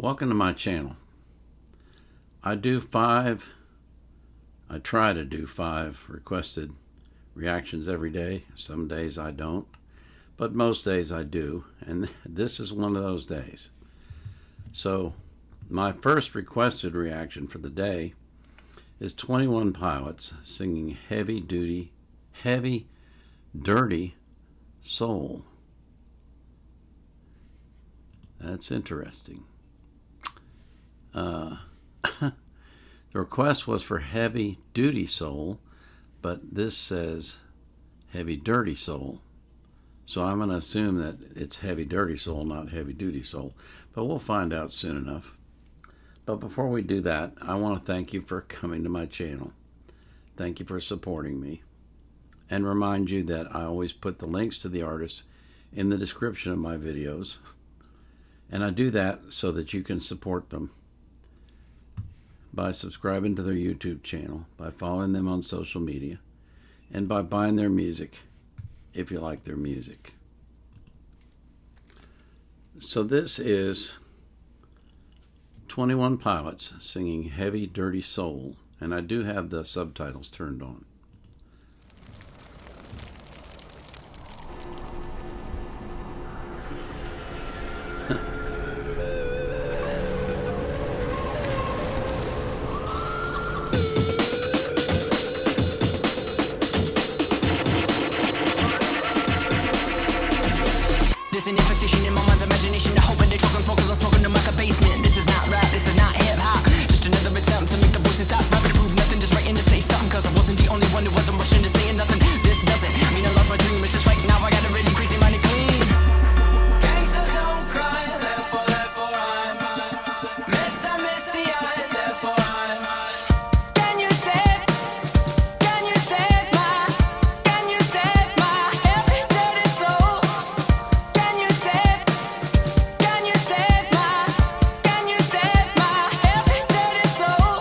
Welcome to my channel. I try to do 5 requested reactions every day. Some days I don't, but most days I do, and this is one of those days. So my first requested reaction for the day is 21 Pilots singing Heavy Dirty Soul. That's interesting. The request was for Heavy Duty Soul, but this says Heavy Dirty Soul. So I'm going to assume that it's Heavy Dirty Soul, not Heavy Duty Soul. But we'll find out soon enough. But before we do that, I want to thank you for coming to my channel. Thank you for supporting me. And remind you that I always put the links to the artists in the description of my videos. And I do that so that you can support them by subscribing to their YouTube channel, by following them on social media, and by buying their music if you like their music. So this is 21 Pilots singing Heavy Dirty Soul, and I do have the subtitles turned on. There's an imposition in my mind's imagination. I hope when they talk and smoke, cause I'm smoking them like a basement. This is not rap, this is not hip-hop. Just another attempt to make the voices stop. Rapping to prove nothing, just writing to say something. Cause I wasn't the only one who wasn't rushing to saying nothing. This doesn't mean I lost my dream. It's just right now I got a really crazy mind and clean. Gangsters don't cry, therefore I'm missed, I miss the eye, therefore I'm Can you save my heavy dirty soul? Can you save my heavy dirty soul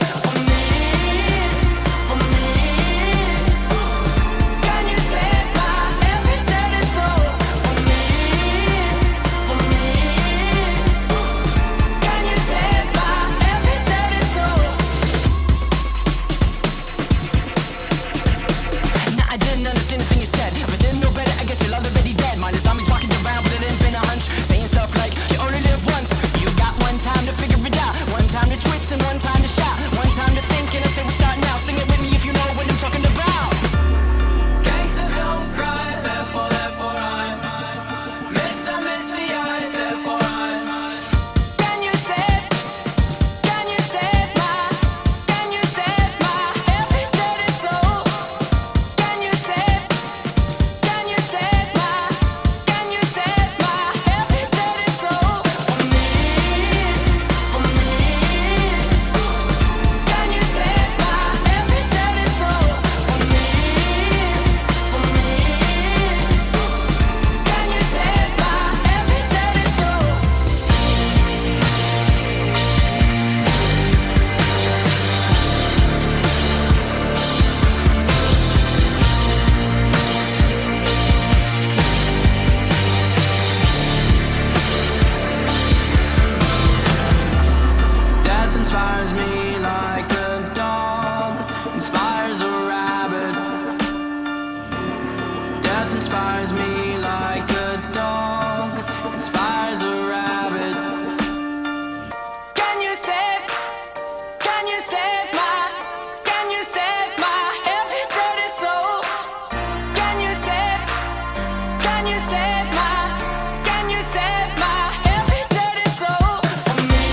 for me? Can you save my heavy dirty soul for me? Can you save my heavy dirty soul? Nah, I didn't understand the thing you said. If I didn't know better, I guess you're already dead. Mine is zombies walking around with it ain't been a hunch, saying stuff like you only live once. You got one time to figure it out, one time to twist and one time to shout, one time to think, and I say we start now. Sing it with me if you know what I'm talking about. Gangsters don't cry, therefore I'm missed, I miss the eye, therefore I'm Can you save my heavy dirty soul? Can you save my heavy dirty soul for me? Can you save my heavy dirty soul for me? Can you save my heavy dirty soul? Death inspires me like a dog inspires a rabbit. Death inspires me like a dog inspires a rabbit. Can you save my heavy dirty soul? Can you save my heavy dirty soul for me?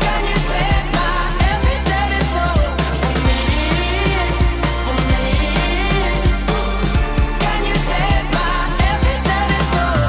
Can you save my heavy dirty soul for me? Can you save my heavy dirty soul?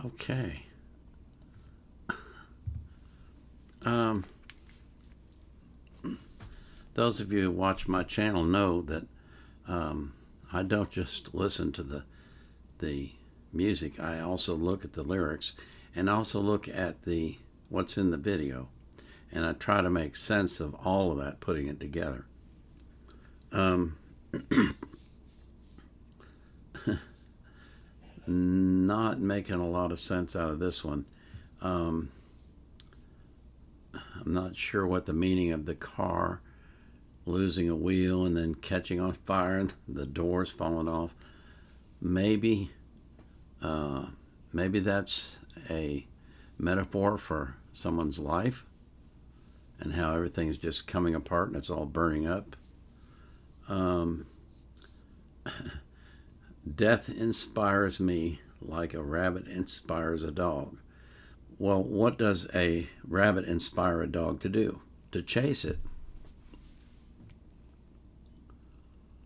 Okay. Those of you who watch my channel know that I don't just listen to the music. I also look at the lyrics and also look at what's in the video, and I try to make sense of all of that, putting it together. Not making a lot of sense out of this one. I'm not sure what the meaning of the car losing a wheel and then catching on fire and the doors falling off. Maybe that's a metaphor for someone's life and how everything's just coming apart and it's all burning up. Death inspires me like a rabbit inspires a dog. Well, what does a rabbit inspire a dog to do? To chase it.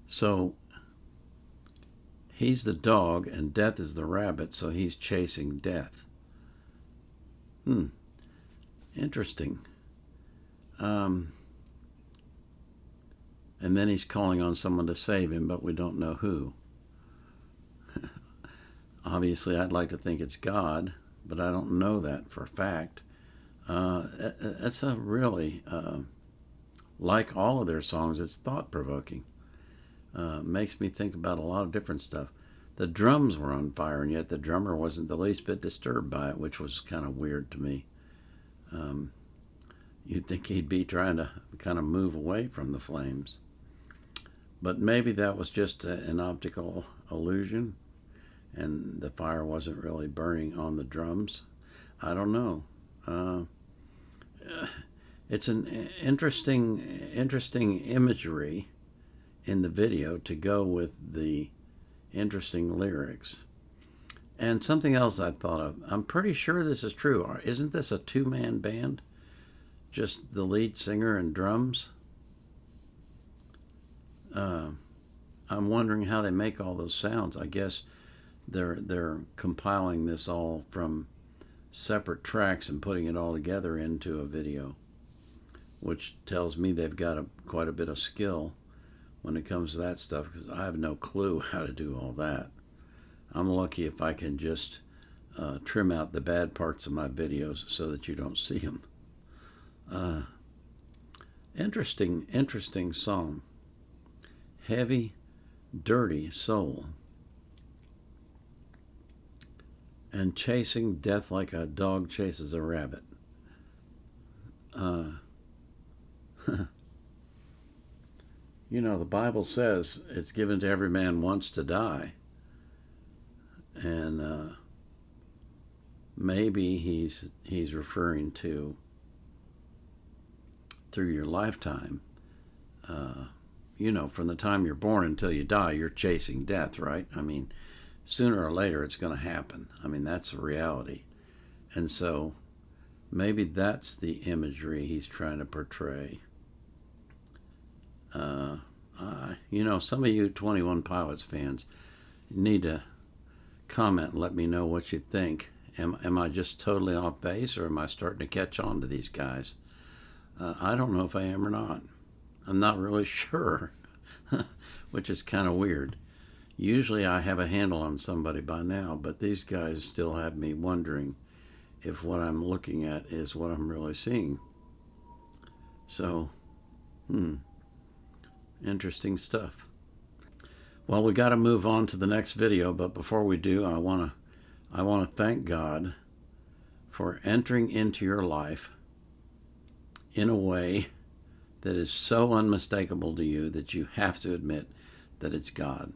So he's the dog and death is the rabbit, so he's chasing death. Interesting. And then he's calling on someone to save him, but we don't know who. Obviously, I'd like to think it's God, but I don't know that for a fact. That's a really, like all of their songs, it's thought-provoking. Makes me think about a lot of different stuff. The drums were on fire, and yet the drummer wasn't the least bit disturbed by it, which was kind of weird to me. You'd think he'd be trying to kind of move away from the flames. But maybe that was just an optical illusion, and the fire wasn't really burning on the drums. I don't know. It's an interesting imagery in the video to go with the interesting lyrics. And something else I thought of. I'm pretty sure this is true. Isn't this a two-man band? Just the lead singer and drums? I'm wondering how they make all those sounds. I guess they're compiling this all from separate tracks and putting it all together into a video, which tells me they've got quite a bit of skill when it comes to that stuff, because I have no clue how to do all that. I'm lucky if I can just trim out the bad parts of my videos so that you don't see them. Interesting song. Heavy, dirty soul. And chasing death like a dog chases a rabbit. You know, the Bible says it's given to every man once to die. And maybe he's referring to through your lifetime. You know, from the time you're born until you die, you're chasing death, right? I mean, sooner or later it's going to happen. I mean, that's a reality. And so maybe that's the imagery he's trying to portray. You know, some of you 21 Pilots fans need to comment and let me know what you think. Am I just totally off base, or am I starting to catch on to these guys? I don't know if I am or not. I'm not really sure, which is kind of weird. Usually I have a handle on somebody by now, but these guys still have me wondering if what I'm looking at is what I'm really seeing. So, interesting stuff. Well, we got to move on to the next video, but before we do, I want to thank God for entering into your life in a way that is so unmistakable to you that you have to admit that it's God.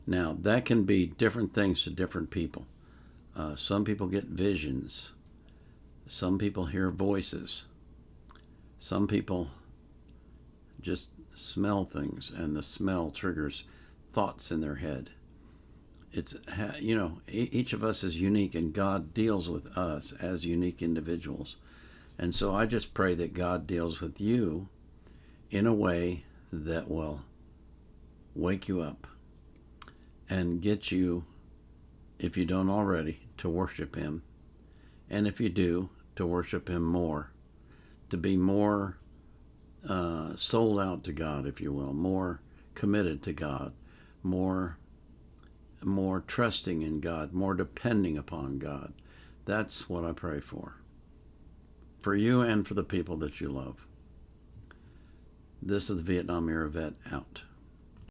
Now, that can be different things to different people. Some people get visions. Some people hear voices. Some people just smell things, and the smell triggers thoughts in their head. It's, each of us is unique, and God deals with us as unique individuals. And so I just pray that God deals with you in a way that will wake you up and get you, if you don't already, to worship Him. And if you do, to worship Him more, to be more sold out to God, if you will, more committed to God, more trusting in God, more depending upon God. That's what I pray for you and for the people that you love. This is the Vietnam era vet out.